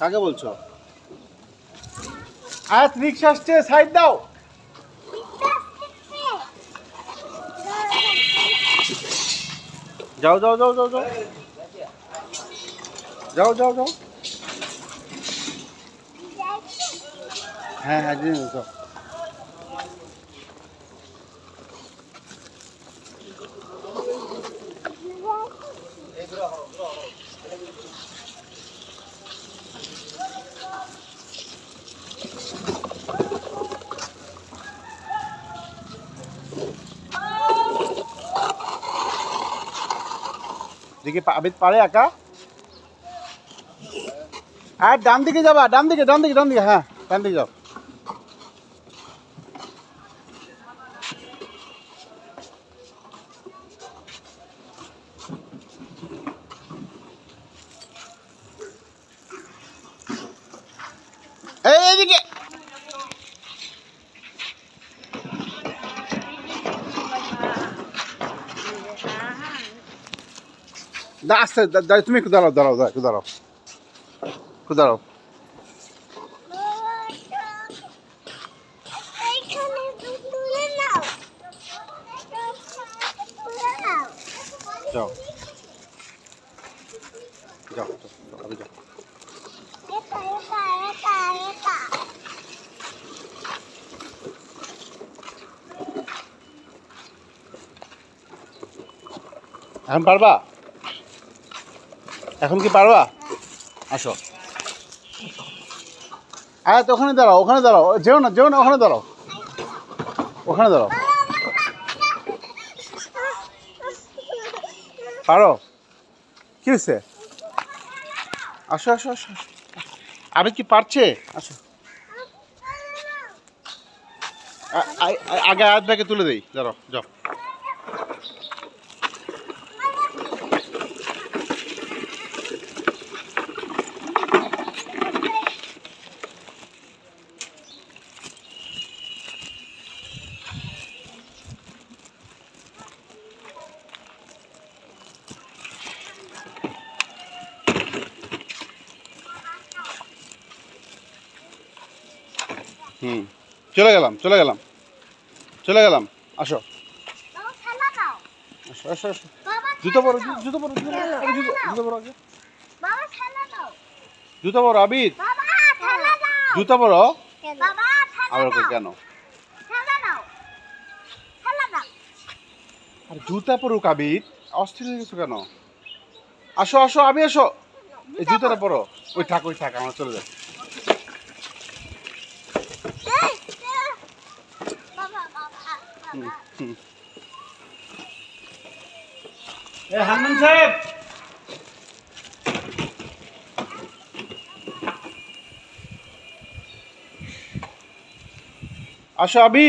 কাকে বলছো? আয়াত রিক্সা আসছে, সাইড দাও। যাও যাও যাও যাও যাও যাও যাও যাও। হ্যাঁ হ্যাঁ যাও। দেখি আবিদ পারে একা? আর ডান দিকে যাবা, ডান দিকে ডান দিকে ডান দিকে, হ্যাঁ ডান দিকে যাও। এইদিকে আস্তে, তুমি একটু দাঁড়াও দাঁড়াও একটু দাঁড়াও একটু দাঁড়াও। যাও যাও যাও যাও। এখন পারবা? এখন কি পারবা? আসো। আয়াত ওখানে দাঁড়াও, ওখানে দাঁড়াও, যেও না যেও না, ওখানে দাঁড়াও, ওখানে দাঁড়াও। পারো? কি হয়েছে? আসো আসো আসো। আবিদ কি পারছে? আসো। আগে আয়াত ব্যাগে তুলে দেই, দাঁড়াও যাও। চলে গেলাম চলে গেলাম চলে গেলাম। আসো আসো আসো আসো। জুতো পরো, জুতো পরো, জুতো পরো আগে। জুতো পরো আবিদ, জুতো পরো। আবার কেন? আর জুতা পরুক আবিদ, অস্থির হয়ে গেছো কেন? আসো আসো, আমি আসো। এই জুতাটা পরো। ওই থাক আমরা চলে যাই। হান্নান সাহেব আসো। আবি